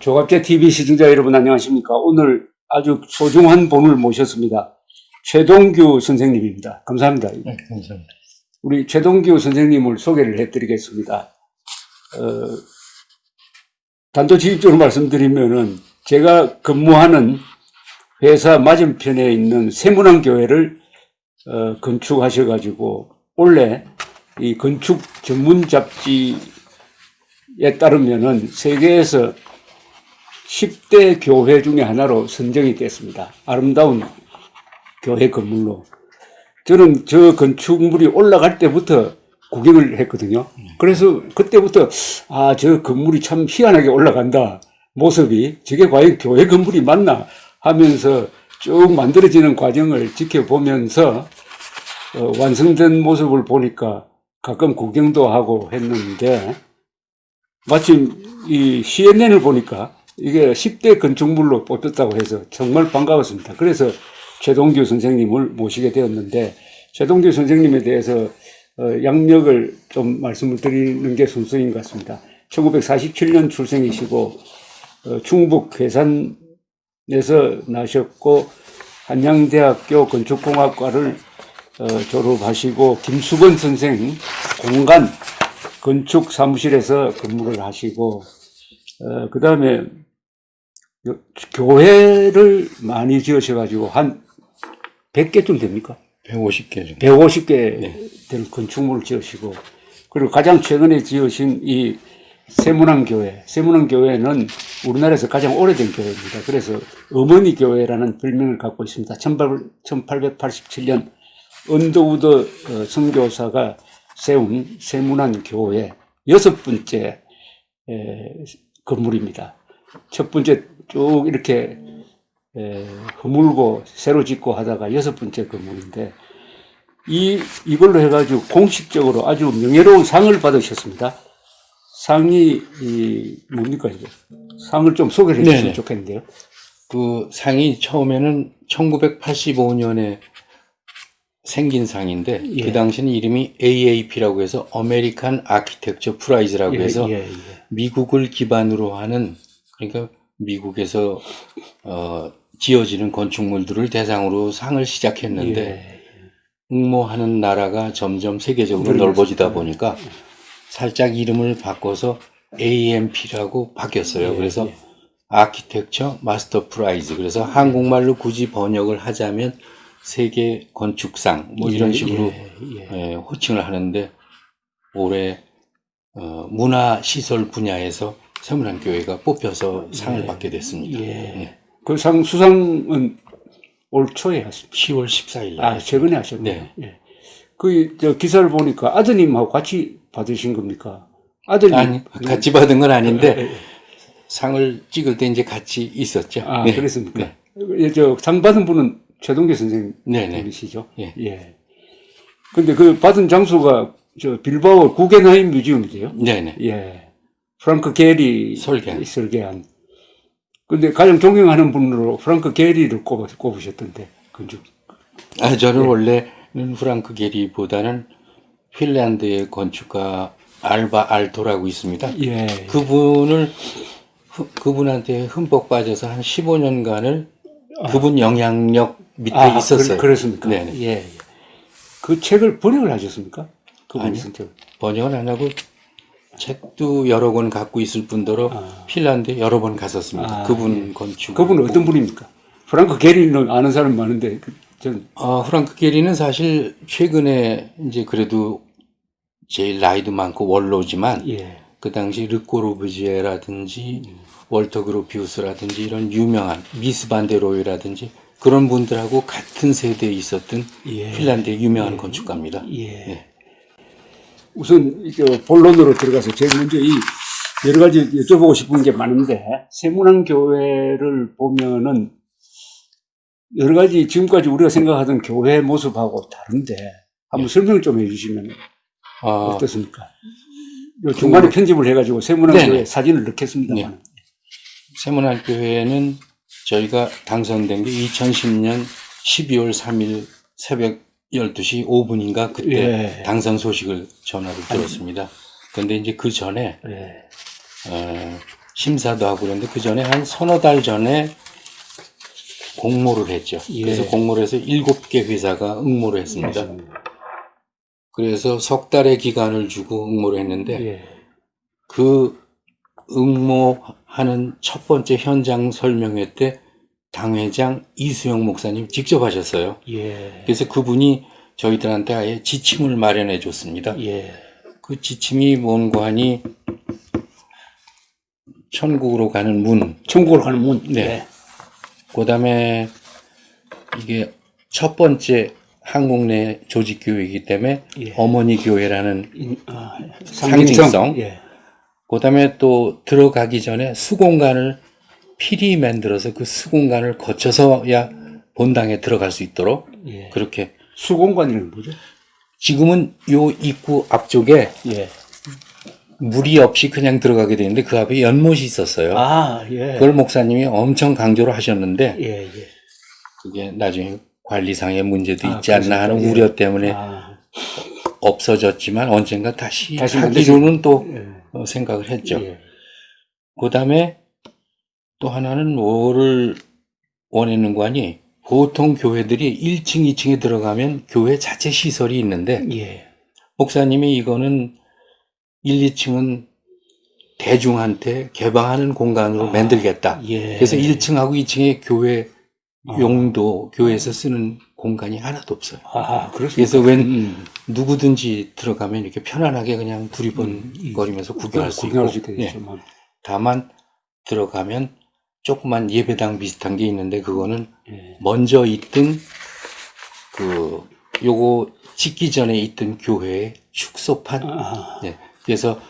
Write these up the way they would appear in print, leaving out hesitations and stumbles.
조갑제 TV 시청자 여러분 안녕하십니까? 오늘 아주 소중한 분을 모셨습니다. 최동규 선생님입니다. 감사합니다. 네, 감사합니다. 우리 최동규 선생님을 소개를 해드리겠습니다. 단도직입적으로 말씀드리면은 제가 근무하는 회사 맞은편에 있는 세문안교회를 건축하셔가지고 원래 이 건축 전문 잡지에 따르면은 세계에서 10대 교회 중에 하나로 선정이 됐습니다. 아름다운 교회 건물로. 저는 저 건축물이 올라갈 때부터 구경을 했거든요. 그래서 그때부터 저 건물이 참 희한하게 올라간다. 모습이 저게 과연 교회 건물이 맞나 하면서 쭉 만들어지는 과정을 지켜보면서 완성된 모습을 보니까 가끔 구경도 하고 했는데 마침 이 CNN을 보니까 이게 10대 건축물로 뽑혔다고 해서 정말 반가웠습니다. 그래서 최동규 선생님을 모시게 되었는데 최동규 선생님에 대해서 양력을 좀 말씀을 드리는 게 순서인 것 같습니다. 1947년 출생이시고 충북 괴산에서 나셨고 한양대학교 건축공학과를 졸업하시고 김수건 선생 공간 건축 사무실에서 근무를 하시고 그 다음에 교회를 많이 지으셔가지고 한 100개쯤 됩니까? 150개 정도. 150개 네. 되는 건축물을 지으시고 그리고 가장 최근에 지으신 이 세문안교회. 세문안교회는 우리나라에서 가장 오래된 교회입니다. 그래서 어머니 교회라는 별명을 갖고 있습니다. 1887년 언더우드 선교사가 세운 세문안교회 6번째 건물입니다. 첫 번째 쭉 이렇게 허물고 새로 짓고 하다가 6번째 건물인데 이걸로 해가지고 공식적으로 아주 명예로운 상을 받으셨습니다. 상이 뭡니까 이게? 상을 좀 소개를 해주시면 네네. 좋겠는데요. 그 상이 처음에는 1985년에 생긴 상인데 예. 그 당시는 이름이 AAP라고 해서 아메리칸 아키텍처 프라이즈라고 해서 미국을 기반으로 하는 그러니까 미국에서 지어지는 건축물들을 대상으로 상을 시작했는데 응모하는 나라가 점점 세계적으로 넓어지다 보니까 살짝 이름을 바꿔서 AMP라고 바뀌었어요. 그래서 아키텍처 마스터 프라이즈. 그래서 한국말로 굳이 번역을 하자면 세계 건축상 뭐 이런 식으로 호칭을 하는데 올해 문화시설 분야에서 세문안교회가 뽑혀서 상을 받게 됐습니다. 그 상 수상은 올 초에 하셨습니다. 10월 14일 날. 최근에 하셨네요. 네. 저 기사를 보니까 아드님하고 같이 받으신 겁니까? 아드님. 아니, 같이 받은 건 아닌데 상을 찍을 때 이제 같이 있었죠. 네. 그랬습니까? 네. 저 상 받은 분은 최동규 선생님이시죠? 네. 예. 근데 그 받은 장소가 저 빌바오 구겐하임 뮤지엄이죠? 네네. 예. 프랑크 게리 설계한. 근데 가장 존경하는 분으로 프랑크 게리를 꼽으셨던데, 건축. 저는 원래는 프랑크 게리보다는 핀란드의 건축가 알바 알토라고 있습니다. 그분한테 흠뻑 빠져서 한 15년간을 그분 영향력 밑에 있었어요. 그렇습니까? 네네. 예. 그 책을 번역을 하셨습니까? 그분이 쓴 책. 번역은 안 하고 책도 여러 권 갖고 있을 뿐더러 핀란드에 여러 번 갔었습니다. 그분 건축. 그분은 어떤 분입니까? 프랑크 게리는 아는 사람 많은데, 프랑크 게리는 사실 최근에 이제 그래도 제일 나이도 많고 원로지만 그 당시 르꼬르부지에라든지 월터 그로피우스라든지 이런 유명한 미스 반데로이라든지 그런 분들하고 같은 세대에 있었던 핀란드의 유명한 건축가입니다. 우선 본론으로 들어가서 제일 먼저 여러 가지 여쭤보고 싶은 게 많은데 세문안교회를 보면은 여러 가지 지금까지 우리가 생각하던 교회 모습하고 다른데 한번 설명을 좀 해주시면 어떻습니까? 중간에 편집을 해가지고 세문안교회 사진을 넣겠습니다만. 세문안교회는 저희가 당선된 게 2010년 12월 3일 새벽 12시 5분인가 그때 당선 소식을 전화를 들었습니다. 그런데 이제 그 전에 심사도 하고 그랬는데 그 전에 한 서너 달 전에 공모를 했죠. 예. 그래서 공모를 해서 7개 회사가 응모를 했습니다. 그래서 석 달의 기간을 주고 응모를 했는데 예. 그 응모하는 첫 번째 현장 설명회 때 당회장 이수영 목사님 직접 하셨어요. 예. 그래서 그분이 저희들한테 아예 지침을 마련해 줬습니다. 예. 그 지침이 뭔가 하니 천국으로 가는 문, 천국으로 가는 문. 네. 그다음에 이게 첫 번째 한국 내 조직 교회이기 때문에 예. 어머니 교회라는 상징성. 상징성. 예. 그다음에 또 들어가기 전에 수공간을 필히 만들어서 그 수공간을 거쳐서야 본당에 들어갈 수 있도록 예. 그렇게. 수공관이란 뭐죠? 지금은 요 입구 앞쪽에 예. 무리 없이 그냥 들어가게 되는데 그 앞에 연못이 있었어요. 아, 예. 그걸 목사님이 엄청 강조를 하셨는데 예, 예. 그게 나중에 관리상의 문제도 아, 있지 않나 하는 그렇습니까? 예. 우려 때문에 아, 없어졌지만 언젠가 다시 만들 하기로는 또 예. 생각을 했죠. 예. 그 다음에 또 하나는 뭐를 원했는 거니 보통 교회들이 1층, 2층에 들어가면 교회 자체 시설이 있는데 예. 목사님이 이거는 1, 2층은 대중한테 개방하는 공간으로 만들겠다. 예. 그래서 1층하고 2층에 교회 용도, 교회에서 쓰는 공간이 하나도 없어요. 아, 그렇습니다. 그래서 웬 누구든지 들어가면 이렇게 편안하게 그냥 두리번거리면서 구경할 수 있고. 구경할 수 있겠죠. 예. 다만 들어가면 조그만 예배당 비슷한 게 있는데 그거는 예. 먼저 있던 요거 짓기 전에 있던 교회의 축소판. 아, 네. 그래서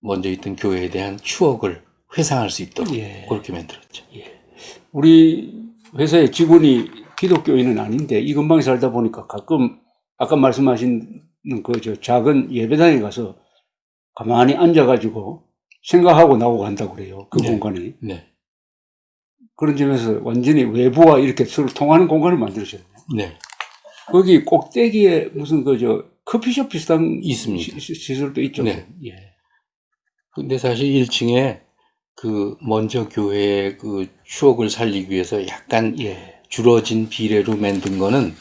먼저 있던 교회에 대한 추억을 회상할 수 있도록 예. 그렇게 만들었죠. 우리 회사의 직원이 기독교인은 아닌데 이 근방에 살다 보니까 가끔 아까 말씀하신 그 작은 예배당에 가서 가만히 앉아가지고 생각하고 나오고 간다고 그래요. 그 네. 공간에. 네. 그런 점에서 완전히 외부와 이렇게 서로 통하는 공간을 만들으셨네요. 네. 거기 꼭대기에 무슨 커피숍 비슷한 있습니다. 시설도 있죠. 네. 예. 근데 사실 1층에 먼저 교회의 추억을 살리기 위해서 약간 예. 줄어진 비례로 만든 거는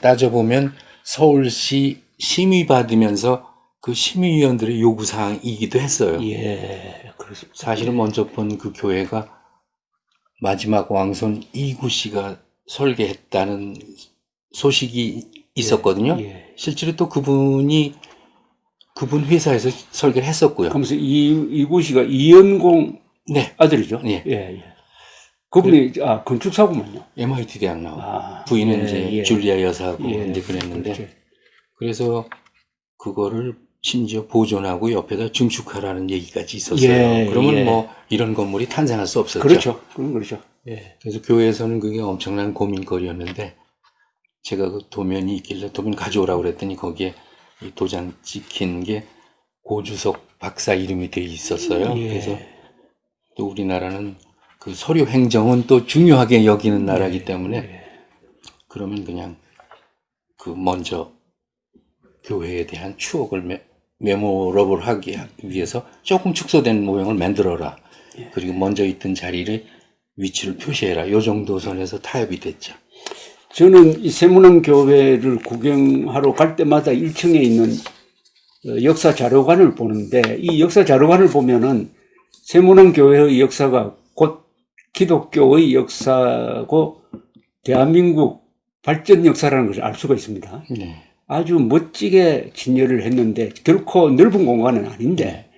따져보면 서울시 심의 받으면서 그 심의위원들의 요구사항이기도 했어요. 예. 그렇습니다. 사실은 먼저 본 그 교회가 마지막 왕손 이구 씨가 설계했다는 소식이 있었거든요. 예. 실제로 또 그분 회사에서 설계를 했었고요. 그러면서 이구 씨가 이연공 네. 아들이죠. 예. 예. 예. 그분이 건축사고만요. MIT 대학 나와. 아, 부인은 예, 이제 예. 줄리아 여사하고 예. 이제 그랬는데 그렇죠. 그래서 그거를 심지어 보존하고 옆에다 증축하라는 얘기까지 있었어요. 예, 그러면 예. 뭐 이런 건물이 탄생할 수 없었죠. 그렇죠. 그건 그렇죠. 예. 그래서 교회에서는 그게 엄청난 고민거리였는데 제가 그 도면이 있길래 도면 가져오라고 그랬더니 거기에 이 도장 찍힌 게 고주석 박사 이름이 돼 있었어요. 예. 그래서 또 우리나라는 그 서류 행정은 또 중요하게 여기는 나라이기 때문에 예. 그러면 그냥 먼저 교회에 대한 추억을 메모러블 하기 위해서 조금 축소된 모형을 만들어라. 그리고 먼저 있던 자리를 위치를 표시해라. 요 정도 선에서 타협이 됐죠. 저는 이 세문안 교회를 구경하러 갈 때마다 1층에 있는 역사 자료관을 보는데 이 역사 자료관을 보면은 세문안 교회의 역사가 곧 기독교의 역사고 대한민국 발전 역사라는 것을 알 수가 있습니다. 네. 아주 멋지게 진열을 했는데 결코 넓은 공간은 아닌데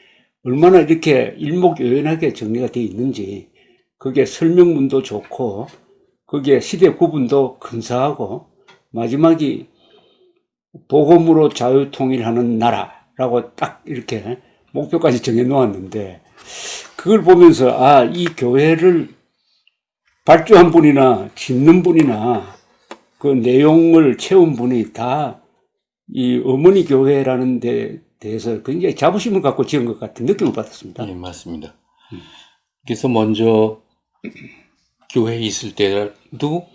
얼마나 이렇게 일목요연하게 정리가 되어 있는지 그게 설명문도 좋고 거기에 시대 구분도 근사하고 마지막이 복음으로 자유통일하는 나라라고 딱 이렇게 목표까지 정해 놓았는데 그걸 보면서 이 교회를 발주한 분이나 짓는 분이나 그 내용을 채운 분이 다 이 어머니 교회라는 데 대해서 굉장히 자부심을 갖고 지은 것 같은 느낌을 받았습니다. 네, 맞습니다. 그래서 먼저 교회에 있을 때도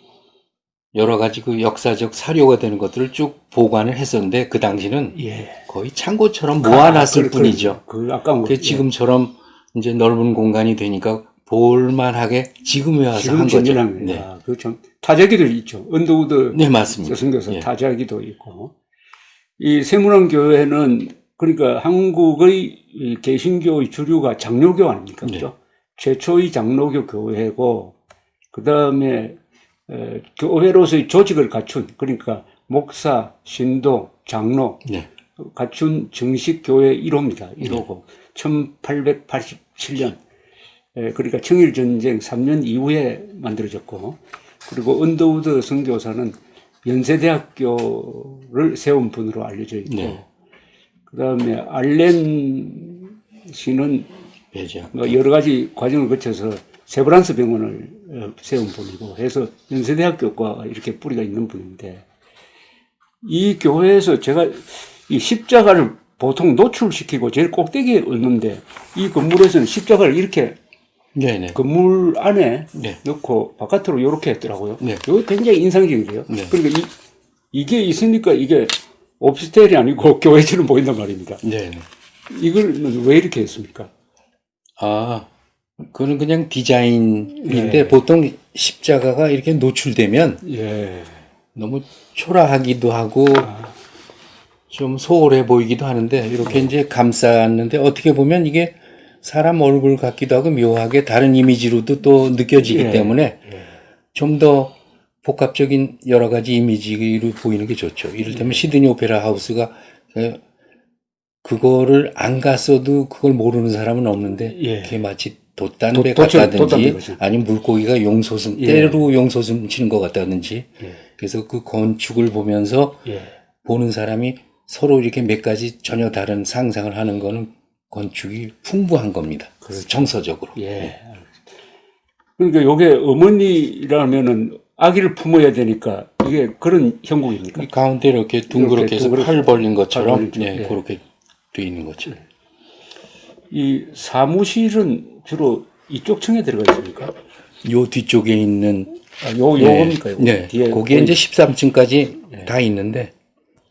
여러 가지 그 역사적 사료가 되는 것들을 쭉 보관을 했었는데 그 당시는 예. 거의 창고처럼 모아놨을 뿐이죠. 아까운 그 지금처럼 이제 넓은 공간이 되니까 볼만하게 지금에 와서 지금 한 거죠. 진전한 네. 거예요. 그참 타자기도 있죠. 언더우드 네, 맞습니다. 스승교사 예. 타자기도 있고. 이 세문안 교회는 그러니까 한국의 이 개신교의 주류가 장로교 아닙니까? 그죠? 최초의 장로교 교회고, 그 다음에 교회로서의 조직을 갖춘, 그러니까 목사, 신도, 장로, 네. 갖춘 정식 교회 1호입니다. 1호고, 1887년, 그러니까 청일전쟁 3년 이후에 만들어졌고, 그리고 언더우드 선교사는 연세대학교를 세운 분으로 알려져 있고, 네. 그 다음에 알렌 씨는 배제학. 뭐 여러 가지 과정을 거쳐서 세브란스 병원을 세운 분이고 해서 연세대학교과 이렇게 뿌리가 있는 분인데, 이 교회에서 제가 이 십자가를 보통 노출시키고 제일 꼭대기에 얹는데, 이 건물에서는 십자가를 이렇게 네네. 건물 안에 네. 넣고 바깥으로 이렇게 했더라고요. 네. 이거 굉장히 인상적이래요. 네. 그러니까 이게 있으니까 이게 오피스텔이 아니고 교회처럼 보인단 말입니다. 네네. 이걸 왜 이렇게 했습니까? 아, 그거는 그냥 디자인인데 네. 보통 십자가가 이렇게 노출되면 예. 너무 초라하기도 하고 좀 소홀해 보이기도 하는데 이렇게 이제 감쌌는데 어떻게 보면 이게 사람 얼굴 같기도 하고 묘하게 다른 이미지로도 또 느껴지기 예. 때문에 좀 더 복합적인 여러 가지 이미지로 보이는 게 좋죠. 이를테면 시드니 오페라 하우스가 그거를 안 갔어도 그걸 모르는 사람은 없는데 예. 그게 마치 돛단배 돛단배 같다든지 거죠. 아니면 물고기가 용소숨 때로 용소숨 치는 것 같다든지 그래서 그 건축을 보면서 예. 보는 사람이 서로 이렇게 몇 가지 전혀 다른 상상을 하는 거는 건축이 풍부한 겁니다. 정서적으로. 예. 그러니까 요게 어머니라면은 아기를 품어야 되니까 이게 그런 형국입니까? 이 가운데 이렇게 둥그렇게 해서 둥그렇게 팔 벌린 것처럼 팔 벌린 네, 예. 그렇게 돼 있는 거죠. 이 사무실은 주로 이쪽 층에 들어가 있습니까? 요 뒤쪽에 있는 요겁니까? 요거? 네, 뒤에 거기에 이제 13층까지 다 있는데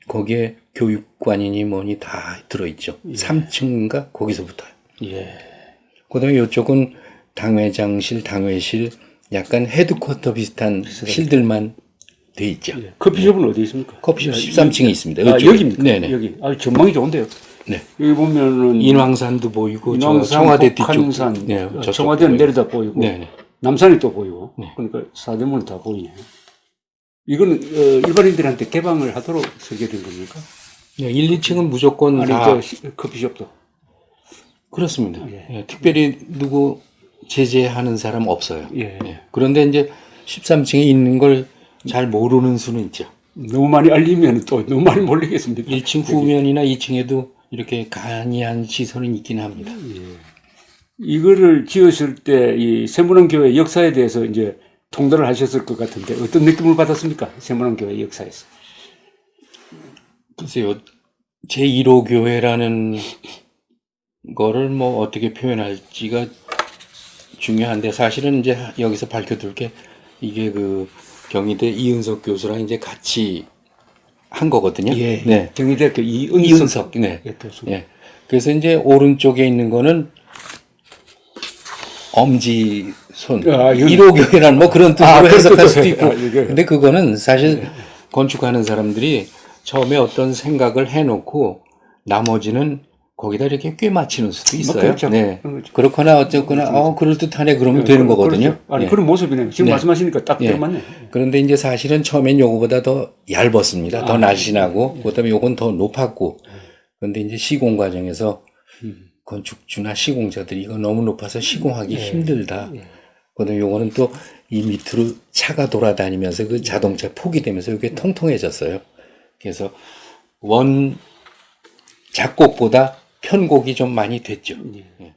거기에 교육관이니 뭐니 다 들어있죠. 3층인가 거기서부터요. 예. 그다음에 이쪽은 당회장실, 당회실, 약간 헤드쿼터 비슷한 실들만 돼 있죠. 예. 커피숍은 어디 있습니까? 커피숍 13층에 있습니다. 아, 이쪽에. 여기입니까? 네네. 여기. 아, 전망이 좋은데요. 네. 여기 보면은 인왕산도 보이고 저 인왕산, 청와대 북한산, 뒤쪽, 네, 저쪽 청와대는 보이고. 내려다 보이고, 네네. 남산이 또 보이고, 그러니까 사대문이 다 보이네. 이거는 일반인들한테 개방을 하도록 설계된 겁니까? 네, 1, 2층은 무조건 아니 다 커피숍도. 그렇습니다. 예, 특별히 누구 제재하는 사람 없어요. 예. 예. 그런데 이제 13층에 있는 걸 잘 모르는 수는 있죠. 너무 많이 알리면 또 너무 많이 몰리겠습니다. 1층 후면이나 2층에도 이렇게 간이한 시설은 있긴 합니다. 이거를 지었을 때 이 세문안 교회 역사에 대해서 이제 통달을 하셨을 것 같은데 어떤 느낌을 받았습니까? 세문안 교회 역사에서. 글쎄요, 제1호 교회라는 거를 뭐 어떻게 표현할지가 중요한데 사실은 이제 여기서 밝혀둘 게 이게 그 경희대 이은석 교수랑 이제 같이 한 거거든요. 예. 네. 경희대학교 이은석. 네. 교수. 예. 그래서 이제 오른쪽에 있는 거는 엄지손. 1호 교회란 뭐 그런 뜻으로 해석할 수도 있고. 근데 그거는 사실 건축하는 사람들이 처음에 어떤 생각을 해놓고 나머지는 거기다 이렇게 꽤 맞추는 수도 있어요. 그렇죠. 네. 그렇거나 어쨌거나 그럴듯하네 그러면 되는 거거든요. 그렇죠. 아니 예. 그런 모습이네요. 지금 네. 말씀하시니까 딱 들어맞네. 그런데 이제 사실은 처음엔 요거보다 더 얇았습니다. 더 날씬하고 그다음에 요건 더 높았고. 그런데 이제 시공 과정에서 건축주나 시공자들이 이거 너무 높아서 시공하기 힘들다. 그다음에 요거는 또 이 밑으로 차가 돌아다니면서 그 자동차 폭이 되면서 이게 통통해졌어요. 그래서 원 작곡보다 편곡이 좀 많이 됐죠. 예.